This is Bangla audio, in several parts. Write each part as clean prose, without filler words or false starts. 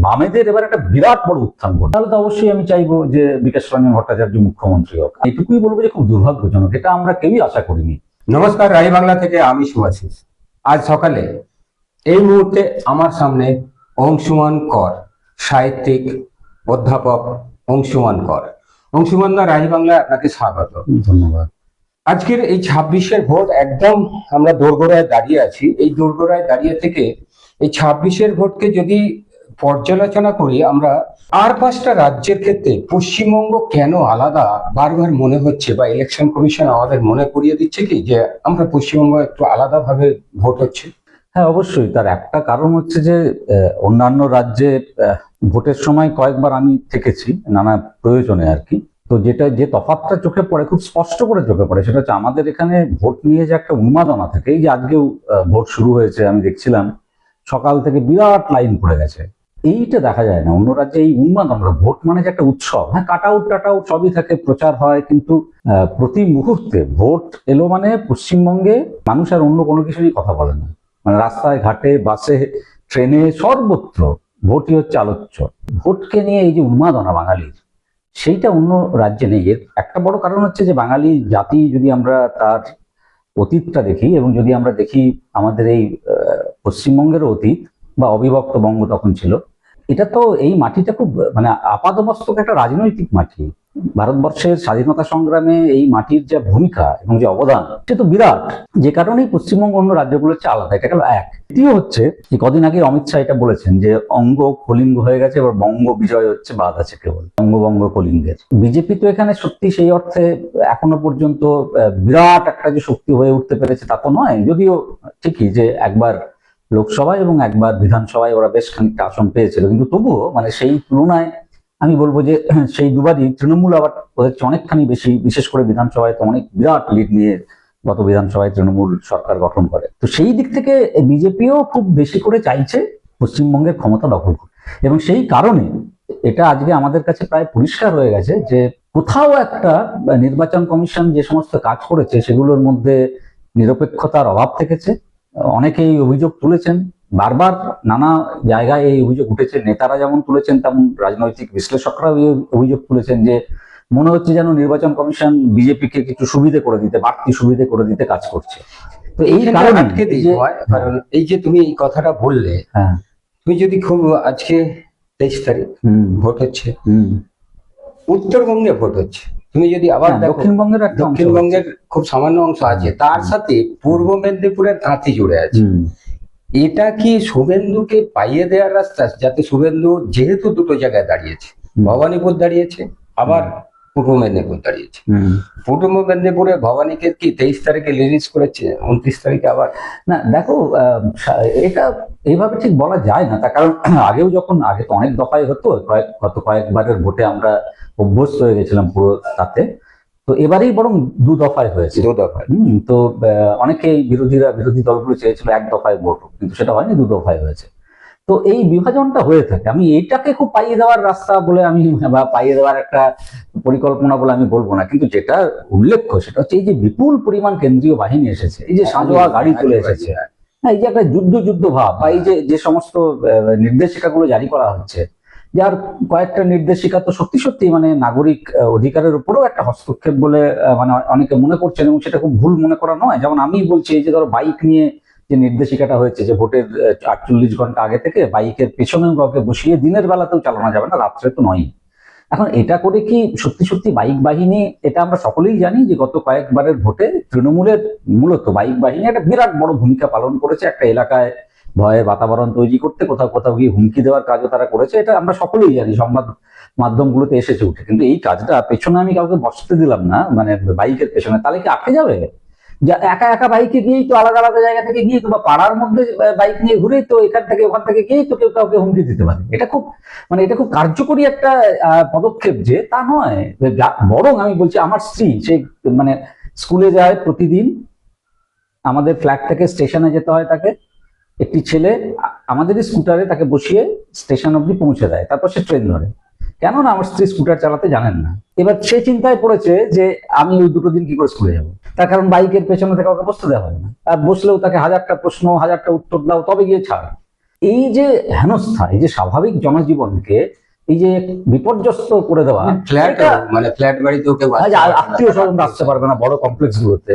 বামেদের এবার একটা বিরাট বড় উত্থান ঘটে, তাহলে তো অবশ্যই আমি চাইবো যে বিকাশ রঞ্জন ভট্টাচার্য মুখ্যমন্ত্রী হোক। এটুকুই বলবো যে খুব দুর্ভাগ্যজনক, এটা আমরা কেউই আশা করিনি। নমস্কার, রায় বাংলা থেকে আমি শুভাশিস। আজ সকালে এই মুহূর্তে আমার সামনে অংশুমান কর, সাহিত্যিক, অধ্যাপক অংশুমান কর। অংশুমান দা, রায় বাংলায় আপনাকে স্বাগত। ধন্যবাদ। আজকের এই 26-এর ভোট একদম আমরা দোরগোড়ায় দাঁড়িয়ে আছি। এই দোরগোড়ায় দাঁড়িয়ে থেকে এই 26-এর ভোটকে যদি পর্যালোচনা করি আমরা, আর 5টা রাজ্যের ক্ষেত্রে পশ্চিমবঙ্গ কেন আলাদা বারবার মনে হচ্ছে, বা ইলেকশন কমিশন আমাদের মনে করিয়ে দিচ্ছে কি যে আমরা পশ্চিমবঙ্গ একটু আলাদাভাবে ভোট হচ্ছে? হ্যাঁ, অবশ্যই। তার একটা কারণ হচ্ছে যে অন্যান্য রাজ্যে ভোটের সময় কয়েকবার আমি থেকেছি নানা প্রয়োজনে আর কি। তো যে তফাৎটা চোখে পড়ে, খুব স্পষ্ট করে চোখে পড়ে, সেটা হচ্ছে আমাদের এখানে ভোট নিয়ে যে একটা উন্মাদনা থাকে। এই যে আজকেও ভোট শুরু হয়েছে, আমি দেখছিলাম সকাল থেকে বিরাট লাইন পড়ে গেছে। এইটা দেখা যায় না অন্য রাজ্যে। এই উন্মাদনা, ভোট মানে যে একটা উৎসব, হ্যাঁ কাট আউট সবই থাকে, প্রচার হয়, কিন্তু প্রতি মুহূর্তে ভোট এলো মানে পশ্চিমবঙ্গে মানুষ আর অন্য কোনো কিছু নিয়ে কথা বলে না। মানে রাস্তায় ঘাটে, বাসে, ট্রেনে, সর্বত্র ভোটই হচ্ছে আলোচ্য। ভোটকে নিয়ে এই যে উন্মাদনা বাঙালির, সেইটা অন্য রাজ্যে নেই। এর একটা বড় কারণ হচ্ছে যে বাঙালি জাতি, যদি আমরা তার অতীতটা দেখি এবং যদি আমরা দেখি আমাদের এই পশ্চিমবঙ্গের অতীত বা অবিভক্ত বঙ্গ তখন ছিল, এটা তো এই মাটিটা খুব মানে আপাদমস্তক একটা রাজনৈতিক মাটি। ভারতবর্ষের স্বাধীনতা সংগ্রামে এই মাটির যা ভূমিকা এবং যে অবদান, সে তো বিরাট। যে কারণেই পশ্চিমবঙ্গ অন্য রাজ্যগুলোর চেয়ে আলাদা। এটা গেল এক। দ্বিতীয় হচ্ছে যে কদিন আগে অমিত শাহ এটা বলেছেন যে অঙ্গ কলিঙ্গ হয়ে গেছে, এবার বঙ্গ বিজয় হচ্ছে, বাদ আছে কেবল বঙ্গ কলিঙ্গের। বিজেপি তো এখানে সত্যি সেই অর্থে এখনো পর্যন্ত বিরাট একটা যে শক্তি হয়ে উঠতে পেরেছে তা তো নয়, যদিও ঠিকই যে একবার লোকসভায় এবং একবার বিধানসভায় ওরা বেশ খানিকটা আসন পেয়েছিল, কিন্তু তবুও মানে সেই তুলনায় আমি বলবো যে সেই দুবারই তৃণমূল আবার ওদের অনেকখানি বেশি, বিশেষ করে বিধানসভায় তো অনেক বিরাট লিড নিয়ে গত বিধানসভায় তৃণমূল সরকার গঠন করে। তো সেই দিক থেকে বিজেপিও খুব বেশি করে চাইছে পশ্চিমবঙ্গের ক্ষমতা দখল করতে, এবং সেই কারণে এটা আজকে আমাদের কাছে প্রায় পরিষ্কার হয়ে গেছে যে কোথাও একটা নির্বাচন কমিশন যে সমস্ত কাজ করেছে সেগুলোর মধ্যে নিরপেক্ষতার অভাব থেকেছে। অনেকেই অভিযোগ তুলেছেন, বারবার নানা জায়গায় এই অভিযোগ উঠেছে। নেতারা যেমন তুলেছেন, তেমন রাজনৈতিক বিশ্লেষকরাও এই অভিযোগ তুলেছেন যে মনে হচ্ছে যেন নির্বাচন কমিশন বিজেপিকে কিছু সুবিধে করে দিতে, বাড়তি সুবিধে করে দিতে কাজ করছে। তো এই কারণে আটকে দিই হয়, কারণ এই যে তুমি এই কথাটা বললে, হ্যাঁ, তুমি যদি খুব আজকে 23 তারিখ ভোট হচ্ছে, উত্তরবঙ্গে ভোট হচ্ছে, তুমি যদি আবার দক্ষিণবঙ্গের দক্ষিণবঙ্গের খুব সামান্য অংশ আছে, তার সাথে পূর্ব মেদিনীপুরের কাঁথি জুড়ে আছে। এটা কি শুভেন্দুকে পাইয়ে দেওয়ার রাস্তা? যাতে শুভেন্দু, যেহেতু দুটো জায়গায় দাঁড়িয়েছে, ভবানীপুর দাঁড়িয়েছে, আবার পূর্ব মেদিনীপুর দাঁড়িয়েছে। পূর্ব মেদিনীপুরে ভবানীকে কি 23 তারিখে রিলিজ করেছে, 29 তারিখে আবার? না দেখো, এটা এইভাবে ঠিক বলা যায় না। তার কারণ আগেও যখন, আগে তো অনেক দফায় হতো, গত কয়েকবারের ভোটে আমরা অভ্যস্ত হয়ে গেছিলাম পুরো তাতে। তো এবারেই বরং 2 দফায় হয়েছে। 2 দফায়। তো অনেকেই বিরোধী দলগুলো চেয়েছিল 1 দফায় ভোট, কিন্তু সেটা হয়নি, 2 দফায় হয়েছে। তো এই বিভাজনটা হয়ে থাকে। আমি এইটাকে খুব পাইয়ে দেওয়ার রাস্তা বলে আমি, বা পাইয়ে দেওয়ার একটা পরিকল্পনা বলে আমি বলবো না, কিন্তু যেটা উল্লেখ্য সেটা হচ্ছে এই যে বিপুল পরিমাণ কেন্দ্রীয় বাহিনী এসেছে, এই যে সাঁজোয়া গাড়ি চলে এসেছে, হ্যাঁ, এই যে একটা যুদ্ধ ভাব, বা এই যে সমস্ত নির্দেশিকাগুলো জারি করা হচ্ছে, যার কয়েকটা নির্দেশিকা তো সত্যি মানে নাগরিক অধিকারের উপরেও একটা হস্তক্ষেপ বলে মানে অনেকে মনে করছেন, এবং সেটা খুব ভুল মনে করা নয়। যেমন আমি বলছি, এই যে ধরো বাইক নিয়ে যে নির্দেশিকাটা হয়েছে যে ভোটের 48 ঘন্টা আগে থেকে বাইকের পেছনেও কাউকে বসিয়ে দিনের বেলাতেও চালানো যাবে না, রাত্রে তো নয়। এখন এটা করে কি সত্যি বাইক বাহিনী, এটা আমরা সকলেই জানি যে গত কয়েকবারের ভোটে তৃণমূলের মূলত বাইক বাহিনী একটা বিরাট বড় ভূমিকা পালন করেছে, একটা এলাকায় ভয়ের বাতাবরণ তৈরি করতে, কোথাও গিয়ে হুমকি দেওয়ার কাজও তারা করেছে। এটা আমরা সকলেই জানি, সংবাদ মাধ্যমগুলোতে এসেছে উঠে। কিন্তু এই কাজটা পেছনে আমি কাউকে বসতে দিলাম না, মানে বাইকের পেছনে, তাহলে কি আটকে যাবে? যা একা বাইকে গিয়েই তো, আলাদা জায়গা থেকে গিয়ে তো, বা পাড়ার মধ্যে বাইক নিয়ে ঘুরেই তো এখান থেকে ওখান থেকে গিয়েই তো কেউ কাউকে হুমকি দিতে পারে। এটা খুব কার্যকরী একটা পদক্ষেপ যে, তা নয়। বরং আমি বলছি, আমার স্ত্রী সে মানে স্কুলে যায় প্রতিদিন, আমাদের ফ্ল্যাট থেকে স্টেশনে যেতে হয় তাকে, একটি ছেলে আমাদেরই স্কুটারে তাকে বসিয়ে স্টেশন অব্দি পৌঁছে দেয়, তারপর সে ট্রেন ধরে। কেননা আমার স্ত্রী স্কুটার চালাতে জানেন না। এবার সে চিন্তায় পড়েছে যে আমি ওই 2 দিন কি করে স্কুলে যাবো। তার কারণ বাইকের পেছনে থেকে কাউকে বসতে দেওয়া হবে না, আর বসলেও তাকে 1000টা প্রশ্ন, 1000টা উত্তর দাও, তবে গিয়ে ছাড়। এই যে হেনস্থা, এই যে স্বাভাবিক জনজীবনকে এই যে বিপর্যস্ত করে দেওয়া, ফ্ল্যাট এটা- মানে ফ্ল্যাট বাড়িতেও কেউ আসতে পারবে না, আত্মীয় স্বজন আসতে পারবে না বড় কমপ্লেক্স গুলোতে,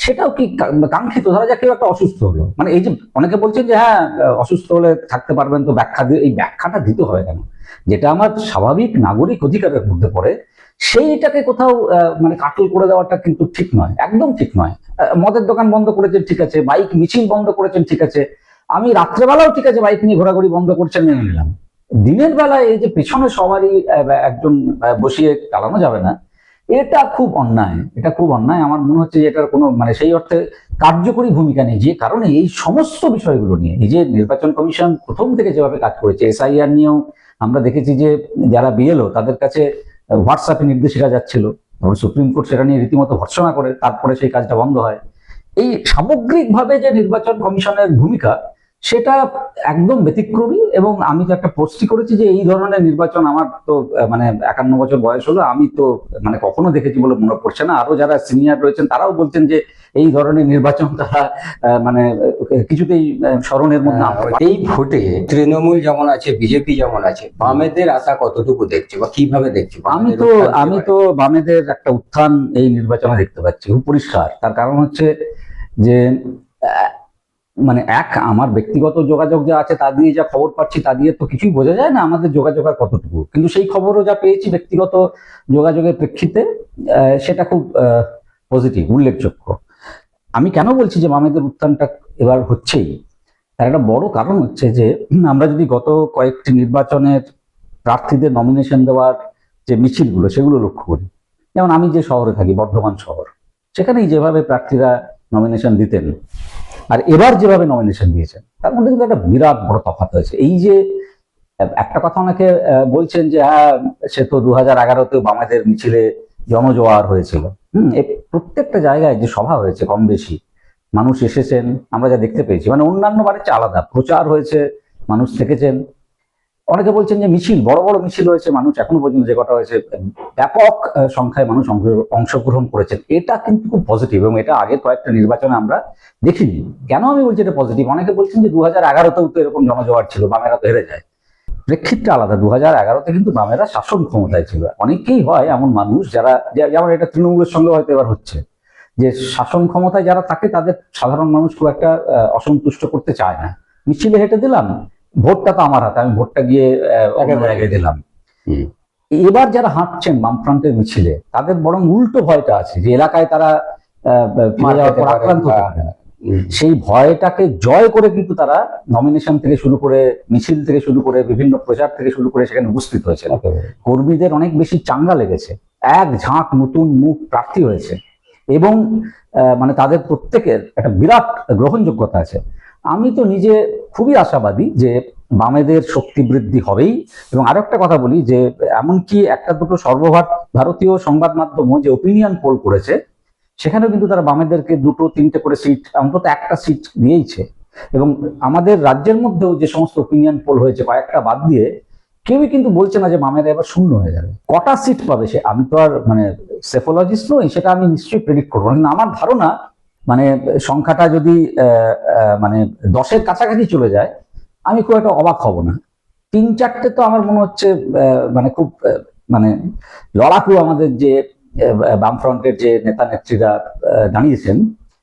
সেটাও কি কাঙ্ক্ষিত? ধরা যাক কেউ একটা অসুস্থ হলো, মানে এই যে অনেকে বলছেন যে হ্যাঁ অসুস্থ হলে থাকতে পারবেন, তো ব্যাখ্যা দিয়ে এই ব্যাখ্যাটা দিতে হবে কেন? যেটা আমার স্বাভাবিক নাগরিক অধিকারের মধ্যে পড়ে, সেইটাকে কোথাও মানে কাটল করে দেওয়াটা কিন্তু ঠিক নয়, একদম ঠিক নয়। মদের দোকান বন্ধ করেছেন, ঠিক আছে, বাইক মিছিল বন্ধ করেছেন, ঠিক আছে, আমি রাত্রেবেলাও ঠিক আছে বাইক নিয়ে ঘোরাঘুরি বন্ধ করছেন মেনে নিলাম। দিনের বেলায় এই যে পেছনে সবারই একজন বসিয়ে চালানো যাবে না, এটা খুব অন্যায়, এটা খুব অন্যায়। আমার মনে হচ্ছে যে এটার কোনো মানে সেই অর্থে কার্যকরী ভূমিকা নেই, যে কারণে এই সমস্ত বিষয়গুলো নিয়ে এই যে নির্বাচন কমিশন প্রথম থেকে যেভাবে কাজ করেছে, এসআইআর নিয়েও আমরা দেখেছি যে যারা বিএলও তাদের কাছে হোয়াটসঅ্যাপে নির্দেশিকা যাচ্ছিল, সুপ্রিম কোর্ট সেটা নিয়ে রীতিমতো ভর্ৎসনা করে তারপরে সেই কাজটা বন্ধ হয়। এই সামগ্রিকভাবে যে নির্বাচন কমিশনের ভূমিকা, সেটা একদম ব্যতিক্রমী। এবং আমি তো একটা পোস্টই করেছি যে এই ধরনের নির্বাচন আমার তো মানে 51 বছর বয়স হলো, আমি তো মানে কখনো দেখেছি বলে মনে পড়ছে না। আরো যারা সিনিয়র রয়েছেন তারাও বলছেন যে এই ধরনের নির্বাচন তারা মানে কিছুতেই স্মরণের মধ্যে আনতে পারে না। এই ভোটে তৃণমূল যেমন আছে, বিজেপি যেমন আছে, বামেদের আশা কতটুকু দেখছে বা কিভাবে দেখছে? আমি তো বামেদের একটা উত্থান এই নির্বাচনে দেখতে পাচ্ছি, খুব পরিষ্কার। তার কারণ হচ্ছে যে মানে আমার ব্যক্তিগত যোগাযোগ যা আছে তা দিয়ে যা খবর পাচ্ছি তা দিয়ে তো কিছুই বোঝা যায় না আমাদের যোগাযোগ আর কতটুকু, কিন্তু সেই খবরও যা পেয়েছি ব্যক্তিগত যোগাযোগের প্রেক্ষিতে সেটা খুব পজিটিভ, উল্লেখযোগ্য। আমি কেন বলছি যে বামেদের উত্থানটা এবার হচ্ছেই, তার একটা বড় কারণ হচ্ছে যে আমরা যদি গত কয়েকটি নির্বাচনের প্রার্থীদের নমিনেশন দেওয়ার যে মিছিলগুলো সেগুলো লক্ষ্য করি, যেমন আমি যে শহরে থাকি বর্ধমান শহর, সেখানেই যেভাবে প্রার্থীরা নমিনেশন দিতেন আর এবার যেভাবে নমিনেশন দিয়েছেন, তার মধ্যে কিন্তু একটা বিরাট বড় তফাৎ হয়েছে। এই যে একটা কথা অনেকে বলছেন যে হ্যাঁ সে তো 2011-তেও বামেদের মিছিলে জনজোয়ার হয়েছিল। প্রত্যেকটা জায়গায় যে সভা হয়েছে কম বেশি মানুষ এসেছেন, আমরা যা দেখতে পেয়েছি, মানে অন্যান্য বারের চেয়ে আলাদা প্রচার হয়েছে, মানুষ থেকেছেন। অনেকে বলছেন যে মিছিল, বড় বড় মিছিল হয়েছে, মানুষ এখনো পর্যন্ত যে কটা হয়েছে ব্যাপক সংখ্যায় মানুষ অংশগ্রহণ করেছেন, এটা কিন্তু খুব পজিটিভ এবং এটা আগের কয়েকটা নির্বাচনে আমরা দেখিনি। কেন আমি বলছি এটা পজিটিভ? অনেকে বলছেন যে 2011-তেও তো এরকম জনজোয়ার ছিল, বামেরা তো হেরে যায়। প্রেক্ষিতটা আলাদা, 2011-তে কিন্তু বামেরা শাসন ক্ষমতায় ছিল। অনেকেই হয় এমন মানুষ যারা, যেমন এটা তৃণমূলের সঙ্গে হয়তো এবার হচ্ছে, যে শাসন ক্ষমতায় যারা থাকে তাদের সাধারণ মানুষ খুব একটা অসন্তুষ্ট করতে চায় না। মিছিলে হেঁটে দিলাম, ভোটটা তো আমার হাতে, আমি ভোটটা গিয়ে অন্য জায়গায় দিলাম। এবার যারা হাঁটছেন বামফ্রন্টের মিছিলে, তাদের বরং উল্টো ভয়টা আছে যে এলাকায় তারা ফিরে যাওয়ার পর আক্রান্ত হতে পারে। সেই ভয়টাকে জয় করে কিন্তু তারা নমিনেশন থেকে শুরু করে, মিছিল থেকে শুরু করে, বিভিন্ন প্রচার থেকে শুরু করে সেখানে উপস্থিত হয়েছে। কর্মীদের অনেক বেশি চাঙ্গা লেগেছে, এক ঝাঁক নতুন মুখ প্রার্থী হয়েছে এবং মানে তাদের প্রত্যেকের একটা বিরাট গ্রহণযোগ্যতা আছে। আমি তো নিজে খুবই আশাবাদী যে বামেদের শক্তি বৃদ্ধি হবেই। এবং আরো একটা কথা বলি যে এমনকি একটা দুটো সর্বভারতীয় সংবাদ মাধ্যমও যে ওপিনিয়ন পোল করেছে, সেখানেও কিন্তু তারা বামেদেরকে 2-3টে করে সিট, অন্তত একটা সিট দিয়েইছে। এবং আমাদের রাজ্যের মধ্যেও যে সমস্ত ওপিনিয়ন পোল হয়েছে কয়েকটা বাদ দিয়ে, কেউই কিন্তু বলছে না যে বামেরা এবার শূন্য হয়ে যাবে। কটা সিট পাবে সে, আমি তো আর মানে সেফোলজিস্ট নই, সেটা আমি নিশ্চয়ই প্রেডিক্ট করবো, কিন্তু আমার ধারণা মানে সংখ্যাটা যদি মানে 10-এর কাছাকাছি চলে যায়, আমি খুব একটা অবাক হব না। 3-4টে তো আমার মনে হচ্ছে মানে খুব মানে লড়াকু আমাদের যে বামফ্রন্টের যে নেতা নেত্রীরা দাঁড়িয়েছেন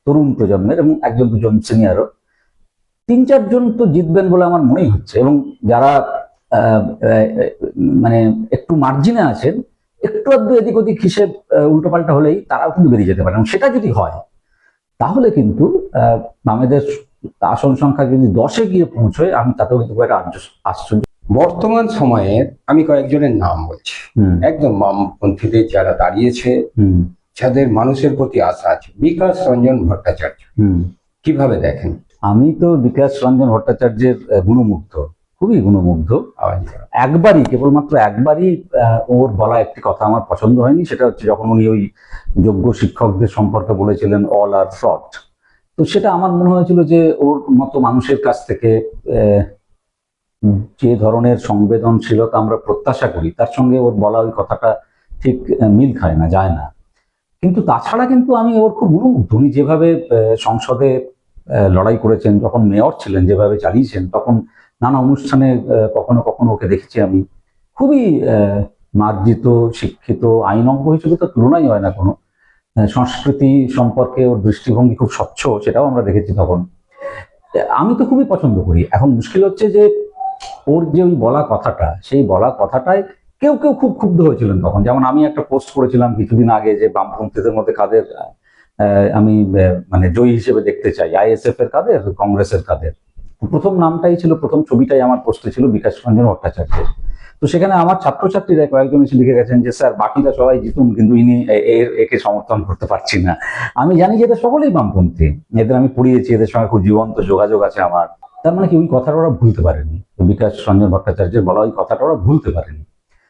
তরুণ প্রজন্মের, এবং 1-2জন সিনিয়রও, 3-4 জন তো জিতবেন বলে আমার মনেই হচ্ছে। এবং যারা মানে একটু মার্জিনে আছেন, একটু আধটু এদিক ওদিক হিসেব উল্টোপাল্টা হলেই তারাও কিন্তু বেরিয়ে যেতে পারে। এবং সেটা যদি হয় তাহলে কিন্তু বামেদের আসন সংখ্যা যদি 10-এ গিয়ে পৌঁছয়, আমি তাতেও কিন্তু একটা আশ্চর্য। বর্তমান সময়ে আমি কয়েকজনের নাম বলছি, একদম বামপন্থীদের যারা দাঁড়িয়েছে, যাদের মানুষের প্রতি আশা আছে। বিকাশ রঞ্জন ভট্টাচার্য, কিভাবে দেখেন? আমি তো বিকাশ রঞ্জন ভট্টাচার্যের গুণমুগ্ধ, খুবই গুণমুগ্ধ। কেবলমাত্র একবারই ওর বলা একটি কথা আমার পছন্দ হয়নি, সেটা হচ্ছে যখন উনি ওই যোগ্য শিক্ষকদের সম্পর্কে বলেছিলেন অল আর ফ্রড। তো সেটা আমার মনে হয়েছিল যে ওর মতো মানুষের কাছ থেকে যে ধরনের সংবেদনশীলতা আমরা প্রত্যাশা করি, তার সঙ্গে ওর বলা ওই কথাটা ঠিক মিল খায় না, যায় না। কিন্তু তাছাড়া কিন্তু আমি ওর খুব গুণমুগ্ধ। উনি যেভাবে সংসদে লড়াই করেছেন, যখন মেয়র ছিলেন যেভাবে চালিয়েছেন, তখন নানা অনুষ্ঠানে কখনো কখনো ওকে দেখেছি আমি। খুবই মার্জিত, শিক্ষিত, আইনজ্ঞ হিসেবে তো তুলনাই হয় না কোনো। সংস্কৃতি সম্পর্কে ওর দৃষ্টিভঙ্গি খুব স্বচ্ছ, সেটাও আমরা দেখেছি তখন। আমি তো খুবই পছন্দ করি। এখন মুশকিল হচ্ছে যে ওর যে ওই বলা কথাটা, সেই বলা কথাটায় কেউ কেউ খুব ক্ষুব্ধ হয়েছিলেন তখন। যেমন আমি একটা পোস্ট করেছিলাম কিছুদিন আগে যে বামপন্থীদের মধ্যে কাদের আমি মানে জয়ী হিসেবে দেখতে চাই, আইএসএফ এর কাদের, কংগ্রেসের কাদের। প্রথম নামটাই ছিল, প্রথম ছবিটাই আমার পোস্টে ছিল বিকাশ রঞ্জন ভট্টাচার্যের। তো সেখানে আমার ছাত্রছাত্রীরা কয়েকজন এসে লিখে গেছেন যে স্যার বাকিরা সবাই জিতুন, কিন্তু ইনি একে সমর্থন করতে পারছি না। আমি জানি যে এদের সকলেই বামপন্থী, এদের আমি পড়িয়েছি, এদের সঙ্গে খুব জীবন্ত যোগাযোগ আছে আমার। তার মানে কি ওই কথাটা ওরা ভুলতে পারেনি, বিকাশ রঞ্জন ভট্টাচার্যের বলা ওই কথাটা ওরা ভুলতে পারেনি।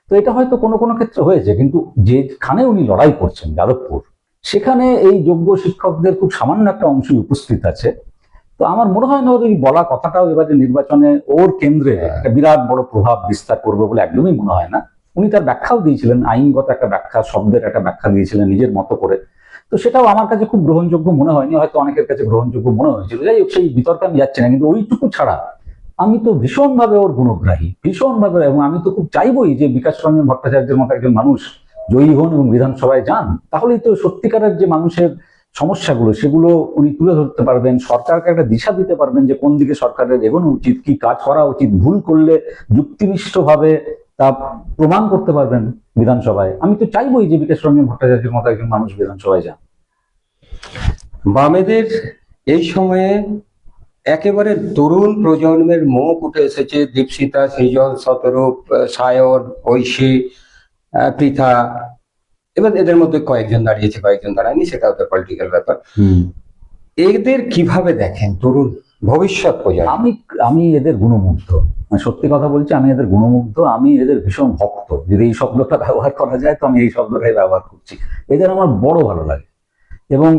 তো এটা হয়তো কোনো কোনো ক্ষেত্রে হয়েছে, কিন্তু যেখানে উনি লড়াই করছেন যাদবপুর, সেখানে এই যোগ্য শিক্ষকদের খুব সামান্য একটা অংশই উপস্থিত আছে। তো আমার মনে হয় না ওর এই বলা কথাটাও এবারে নির্বাচনে ওর কেন্দ্রে একটা বিরাট বড় প্রভাব বিস্তার করবে বলে একদমই মনে হয় না। উনি তার ব্যাখ্যাও দিয়েছিলেন, আইনগত একটা ব্যাখ্যা, শব্দের একটা ব্যাখ্যা দিয়েছিলেন নিজের মতো করে। তো সেটাও আমার কাছে খুব গ্রহণযোগ্য মনে হয়নি, হয়তো অনেকের কাছে গ্রহণযোগ্য মনে হয়েছিল। যাই হোক, সেই বিতর্কে আমি যাচ্ছি না, কিন্তু ওইটুকু ছাড়া আমি তো ভীষণভাবে ওর গুণগ্রাহী, ভীষণভাবে। এবং আমি তো খুব চাইবই যে বিকাশ রঞ্জন ভট্টাচার্যের মতো একজন মানুষ জয়ী হন এবং বিধানসভায় যান। তাহলেই তো সত্যিকারের যে মানুষের সমস্যাগুলো সেগুলো উনি তুলে ধরতে পারবেন, সরকারকে একটা দিশা দিতে পারবেন যে কোন দিকে সরকারের এগোনো উচিত, কি কাজ করা উচিত, ভুল করলে যুক্তিনিষ্ঠভাবে তা প্রমাণ করতে পারবেন বিধানসভায়। আমি তো চাইবই যে বিকাশ রঞ্জন ভট্টাচার্যের মতো একজন মানুষ বিধানসভায় যান। বামেদের এই সময়ে একেবারে তরুণ প্রজন্মের মুখ উঠে এসেছে। দীপশিতা, সৃজন, শতরূপ, সায়ন, ঐশী, পৃথা, এবার এদের মধ্যে কয়েকজন দাঁড়িয়েছে, কয়েকজন দাঁড়ায়নি, সেটা ওদের পলিটিক্যাল ব্যাপার। এদের কিভাবে দেখেন তরুণ ভবিষ্যৎ প্রজন্ম? আমি এদের গুণমুগ্ধ, সত্যি কথা বলছি, আমি এদের গুণমুগ্ধ, আমি এদের ভীষণ ভক্ত। যদি এই শব্দটা ব্যবহার করা যায় তো আমি এই শব্দটাই ব্যবহার করছি। এদের আমার বড় ভালো লাগে। এবং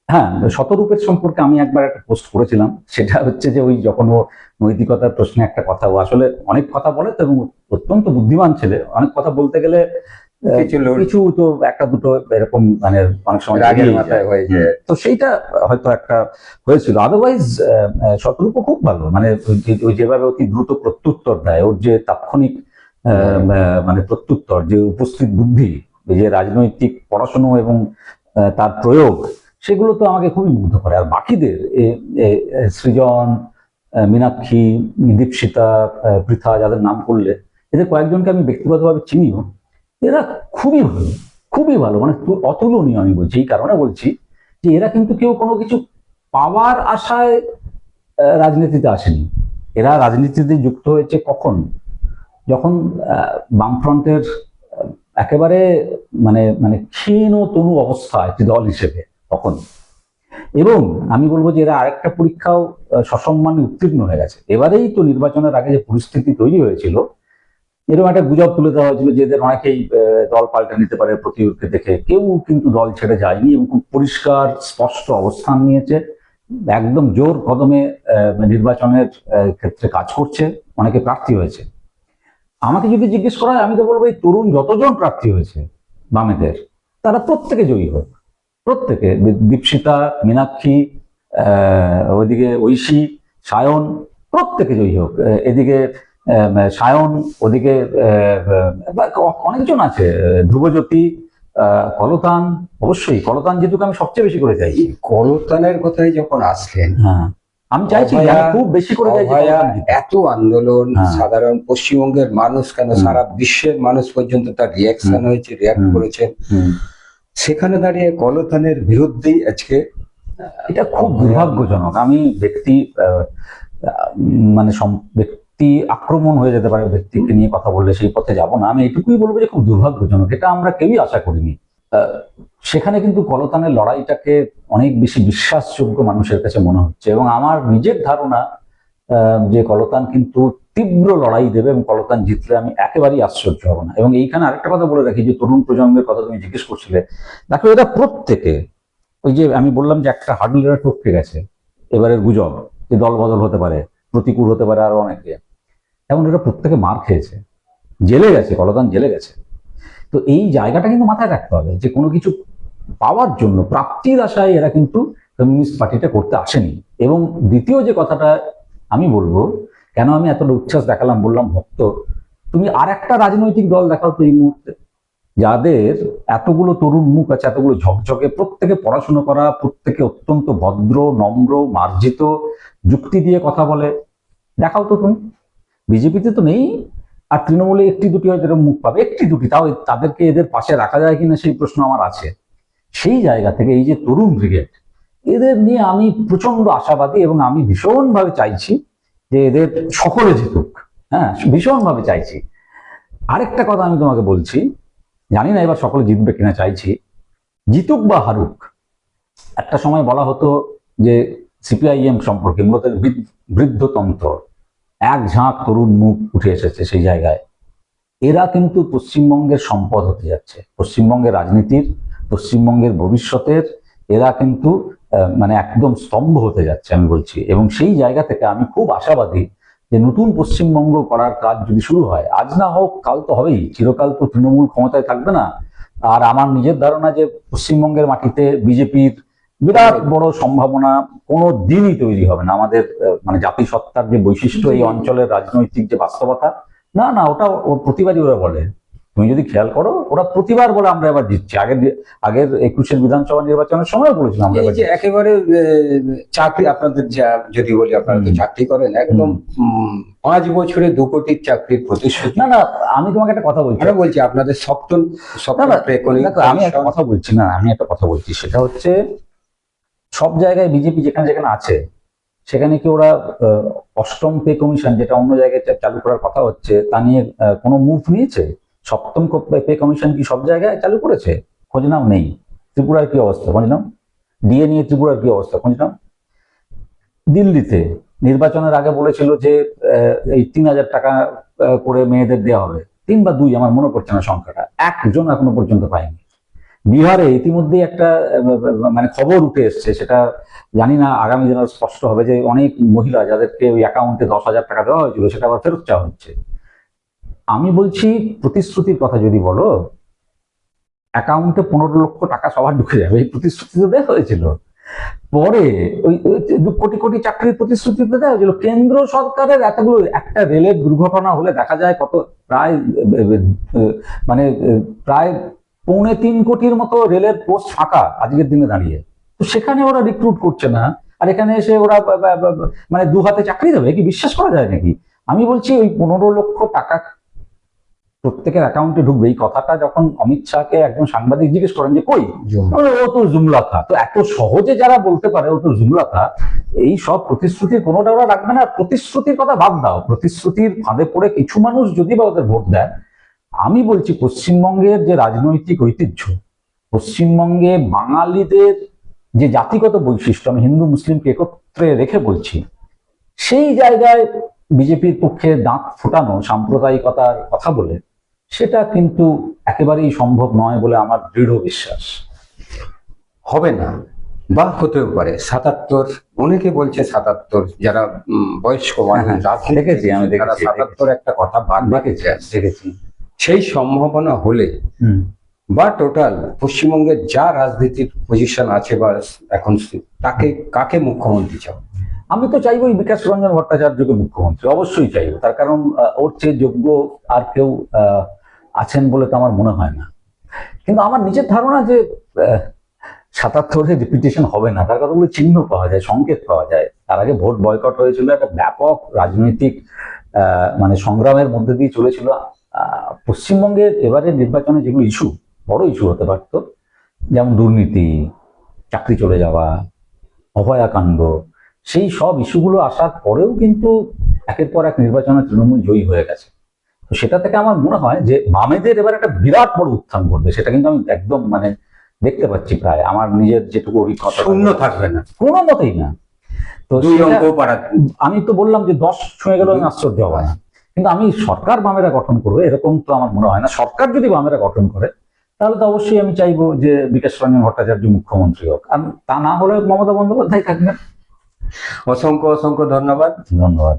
হ্যাঁ, শতরূপের সম্পর্কে আমি একবার একটা পোস্ট করেছিলাম। সেটা হচ্ছে যে ওই যখন ও নৈতিকতার প্রশ্নে একটা কথা, ও আসলে অনেক কথা বলে তো, এবং অত্যন্ত বুদ্ধিমান ছেলে, অনেক কথা বলতে গেলে কিছু তো একটা দুটো এরকম মানে অনেক সময় রাগের মাথায় হয়েছে। তো সেইটা হয়তো একটা হয়েছিল। আদারওয়াইজ শতরূপ খুব ভালো, মানে ওই যেভাবে অতি দ্রুত প্রত্যুত্তর দেয়, ওর যে তাৎক্ষণিক মানে প্রত্যুত্তর, যে উপস্থিত বুদ্ধি, যে রাজনৈতিক পড়াশুনো এবং তার প্রয়োগ, সেগুলো তো আমাকে খুবই মুগ্ধ করে। আর বাকিদের সৃজন, মীনাক্ষী, দীপশিতা, পৃথা, যাদের নাম করলে, এদের কয়েকজনকে আমি ব্যক্তিগতভাবে চিনিও। এরা খুবই ভালো, খুবই ভালো, মানে অতুলনীয়। আমি বলছি এই কারণে বলছি যে এরা কিন্তু কেউ কোনো কিছু পাওয়ার আশায় রাজনীতিতে আসেনি। এরা রাজনীতিতে যুক্ত হয়েছে কখন? যখন বামফ্রন্টের একেবারে মানে মানে ক্ষীণ তনু অবস্থা একটি দল হিসেবে তখন। এবং আমি বলবো যে এরা আরেকটা পরীক্ষাও সসম্মানে উত্তীর্ণ হয়ে গেছে। এবারেই তো নির্বাচনের আগে যে পরিস্থিতি তৈরি হয়েছিল, এরকম একটা গুজব তুলে দেওয়া হয়েছিল যে এদের অনেকেই দল পাল্টে নিতে পারে প্রতিযোগকে দেখে। কেউ কিন্তু দল ছেড়ে যায়নি এবং খুব পরিষ্কার স্পষ্ট অবস্থান নিয়েছে, একদম জোর কদমে নির্বাচনের ক্ষেত্রে কাজ করছে, অনেকে প্রার্থী হয়েছে। আমাকে যদি জিজ্ঞেস করা হয়, আমি তো বলবো এই তরুণ যতজন প্রার্থী হয়েছে বামেদের, তারা প্রত্যেকে জয়ী হোক, প্রত্যেকে। দীপশিতা, মীনাক্ষী, ওইদিকে ঐশী, সায়ন, প্রত্যেকে জয়ী হোক। এদিকে সায়ন, ওদিকে অনেকজন আছে, ধ্রুবজ্যোতি, কলতান, অবশ্যই কলতান যেহেতু আমি সবচেয়ে বেশি করে চাইছি। কলতানের কথাই যখন আসলেন, হ্যাঁ, আমি চাইছি, আমি খুব বেশি করে চাইছি। এত আন্দোলন, সাধারণ পশ্চিমবঙ্গের মানুষ কেন সারা বিশ্বের মানুষ পর্যন্ত তার রিয়াকশন হয়েছে, রিয়াক্ট করেছেন। সেখানে দাঁড়িয়ে কলতানের বিরুদ্ধেই আজকে, এটা খুব দুর্ভাগ্যজনক। আমি মানে ব্যক্তি আক্রমণ হয়ে যেতে পারে, ব্যক্তিকে নিয়ে কথা বললে সেই পথে যাব না। আমি এটুকুই বলবো যে খুব দুর্ভাগ্যজনক, এটা আমরা কেউই আশা করিনি। সেখানে কিন্তু কলতানের লড়াইটাকে অনেক বেশি বিশ্বাসযোগ্য মানুষের কাছে মনে হচ্ছে, এবং আমার নিজের ধারণা যে কলতান কিন্তু তীব্র লড়াই দেবে এবং কলতান জিতলে আমি একেবারেই আশ্চর্য হব না। এবং এইখানে আরেকটা কথা বলে রাখি, যে তরুণ প্রজন্মের কথা তুমি জিজ্ঞেস করছিলে, দেখো এরা প্রত্যেকে, ওই যে আমি বললাম যে একটা হার্ডল এরা টপকে গেছে, এবারের গুজব যে দল বদল হতে পারে, প্রতিকূল হতে পারে আরো অনেকে, এমন এরা প্রত্যেকে মার খেয়েছে, জেলে গেছে, কলতান জেলে গেছে। তো এই জায়গাটা কিন্তু মাথায় রাখতে হবে যে কোনো কিছু পাওয়ার জন্য, প্রাপ্তির আশায় এরা কিন্তু কমিউনিস্ট পার্টিটা করতে আসেনি। এবং দ্বিতীয় যে কথাটা আমি বলবো, কেন আমি এতটা উচ্ছ্বাস দেখালাম, বললাম ভক্ত, তুমি আর একটা রাজনৈতিক দল দেখাও তো এই মুহূর্তে, যাদের এতগুলো তরুণ মুখ আছে, এতগুলো ঝকঝকে, প্রত্যেকে পড়াশুনো করা, প্রত্যেকে অত্যন্ত ভদ্র, নম্র, মার্জিত, যুক্তি দিয়ে কথা বলে, দেখাও তো তুমি। বিজেপিতে তো নেই। আর তৃণমূলে একটি দুটি হয়তো এরকম মুখ পাবে, একটি দুটি, তাও তাদেরকে এদের পাশে রাখা যায় কিনা সেই প্রশ্ন আমার আছে। সেই জায়গা থেকে এই যে তরুণ ব্রিগেড, এদের নিয়ে আমি প্রচন্ড আশাবাদী এবং আমি ভীষণভাবে চাইছি যে এদের সকলে জিতুক। হ্যাঁ, ভীষণভাবে চাইছি। আরেকটা কথা আমি তোমাকে বলছি, জানি না এবার সকলে জিতবে কিনা, চাইছি জিতুক বা হারুক। একটা সময় বলা হতো যে সিপিআইএম সম্পর্কে মূলত বৃদ্ধতন্ত্র, এক ঝাঁক তরুণ মুখ উঠে এসেছে সেই জায়গায়। এরা কিন্তু পশ্চিমবঙ্গের সম্পদ হতে যাচ্ছে, পশ্চিমবঙ্গের রাজনীতির, পশ্চিমবঙ্গের ভবিষ্যতের, এরা কিন্তু মানে একদম স্তম্ভ হতে যাচ্ছে আমি বলছি। এবং সেই জায়গা থেকে আমি খুব আশাবাদী যে নতুন পশ্চিমবঙ্গ করার কাজ যদি শুরু হয়, আজ না হোক কাল তো হবেই, চিরকাল তো তৃণমূল ক্ষমতায় থাকবে না। আর আমার নিজের ধারণা যে পশ্চিমবঙ্গের মাটিতে বিজেপির বিরাট বড় সম্ভাবনা কোনো দিনই তৈরি হবে না। আমাদের মানে জাতিসত্তার যে বৈশিষ্ট্য, এই অঞ্চলের রাজনৈতিক যে বাস্তবতা, না না, ওটা ওর প্রতিবারই ওরা বলে। তুমি যদি খেয়াল করো, ওরা প্রতিবার বলে আমরা এবার জিতছি। আগের 21-এর বিধানসভা নির্বাচনের সময় বলেছিলাম আমরা এই এবার যে একেবারে চাকরি, আপনাদের যা যদি বলি, আপনারা তো চাকরি করেন, একদম 5 বছরে 2 কোটির চাকরির প্রতিশ্রুতি। না না, আমি তোমাকে একটা কথা বলছি, আমরা বলছি আপনাদের সপ্তম না না, দেখো, আমি একটা কথা বলছি, না আমি একটা কথা বলছি, সেটা হচ্ছে সব জায়গায় বিজেপি যেখানে যেখানে আছে সেখানে কি ওরা অষ্টম পে কমিশন, যেটা অন্য জায়গায় চালু করার কথা হচ্ছে, তা নিয়ে কোনো মুভ নিয়েছে? সপ্তম পে কমিশন কি সব জায়গায় চালু করেছে? খোঁজ নাও নেই। ত্রিপুরার কি অবস্থা খোঁজ নাও, ডিএ নিয়ে ত্রিপুরার কি অবস্থা খোঁজ নাও। দিল্লিতে নির্বাচনের আগে বলেছিল যে এই 3,000 টাকা করে মেয়েদের দেওয়া হবে, 3 বা 2 আমার মনে পড়ছে না সংখ্যাটা, একজন এখনো পর্যন্ত পায়নি। বিহারে ইতিমধ্যেই একটা মানে খবর উঠে এসছে, সেটা জানি না আগামী দিনে স্পষ্ট হবে, যে অনেক মহিলা যাদেরকে ওই অ্যাকাউন্টে 10,000 টাকা দেওয়া হয়েছিল সেটা আবার ফেরত চাওয়া হচ্ছে। আমি বলছি, প্রতিশ্রুতির কথা যদি বলো, অ্যাকাউন্টে 15 লক্ষ টাকা সবার ঢুকে যাবে, এই প্রতিশ্রুতি তো দেওয়া হয়েছিল। পরে ওই 2 কোটি কোটি চাকরির প্রতিশ্রুতি তো দেওয়া হয়েছিল। কেন্দ্র সরকারের এতগুলো, একটা রেলের দুর্ঘটনা হলে দেখা যায় কত, প্রায় মানে প্রায় 3.25 কোটির মতো রেলের পোস্ট ফাঁকা আজকের দিনে দাঁড়িয়ে। তো সেখানে ওরা রিক্রুট করছে না, আর এখানে এসে ওরা মানে 2 হাতে চাকরি দেবে, কি বিশ্বাস করা যায় নাকি? আমি বলছি ওই 15 লক্ষ টাকা প্রত্যেকের অ্যাকাউন্টে ঢুকবে, এই কথাটা যখন অমিত শাহকে একজন সাংবাদিক জিজ্ঞেস করেন যে কই, ও তো জুমলা থা। তো এত সহজে যারা বলতে পারে ও তো জুমলা থা, এই সব প্রতিশ্রুতির কোনোটা ওরা রাখবে না। প্রতিশ্রুতির কথা বাদ দাও, প্রতিশ্রুতির ফাঁদে পড়ে কিছু মানুষ যদি বা ওদের ভোট দেয়, আমি বলছি পশ্চিমবঙ্গের যে রাজনৈতিক ঐতিহ্য, পশ্চিমবঙ্গে বাঙালিদের যে জাতিগত বৈশিষ্ট্য, আমি হিন্দু মুসলিমকে একত্রে রেখে বলছি, সেই জায়গায় বিজেপির পক্ষে দাঁত ফোটানো সাম্প্রদায়িকতার কথা বলে, সেটা কিন্তু একেবারেই সম্ভব নয় বলে আমার দৃঢ় বিশ্বাস। হবে না, বা হতেও পারে 77, অনেকে বলছে 77, যারা বয়স্ক মানুষ, দেখেছি আমি, তারা 77 একটা কথা দেখেছি। সেই সম্ভাবনা হলে বা টোটাল পশ্চিমবঙ্গের যা রাজনীতির পজিশন আছে বা এখন, তাকে কাকে মুখ্যমন্ত্রী চাও? আমি তো চাইবো বিকাশ রঞ্জন ভট্টাচার্যকে মুখ্যমন্ত্রী, অবশ্যই চাইবো। তার কারণ ওর চেয়ে যোগ্য আর কেউ আছেন বলে তো আমার মনে হয় না। কিন্তু আমার নিজের ধারণা যে 77-এ রিপিটেশন হবে না, তার কতগুলো চিহ্ন পাওয়া যায়, সংকেত পাওয়া যায়। তার আগে ভোট বয়কট হয়েছিল, একটা ব্যাপক রাজনৈতিক মানে সংগ্রামের মধ্যে দিয়ে চলেছিল। পশ্চিমবঙ্গের এবারের নির্বাচনে যেগুলো ইস্যু, বড় ইস্যু হতে পারত, যেমন দুর্নীতি, চাকরি চলে যাওয়া, অভয়াকাণ্ড, সেই সব ইস্যুগুলো আসার পরেও কিন্তু একের পর এক নির্বাচনে তৃণমূল জয়ী হয়ে গেছে। তো সেটা থেকে আমার মনে হয় যে বামেদের এবার একটা বিরাট বড় উত্থান ঘটবে, সেটা কিন্তু আমি একদম মানে দেখতে পাচ্ছি। প্রায় আমার নিজের যেটুকু অভিজ্ঞতা, শূন্য থাকবে না কোনো মতেই না। তো আমি তো বললাম যে 10 ছুঁয়ে গেল, আমি আশ্চর্য হব না। কিন্তু আমি সরকার বামেরা গঠন করবে এরকম তো আমার মনে হয় না। সরকার যদি বামেরা গঠন করে, তাহলে তো অবশ্যই আমি চাইবো যে বিকাশ রঞ্জন ভট্টাচার্য মুখ্যমন্ত্রী হোক, আর তা না হলে মমতা বন্দ্যোপাধ্যায় থাকবেন। অসংখ্য অসংখ্য ধন্যবাদ। ধন্যবাদ।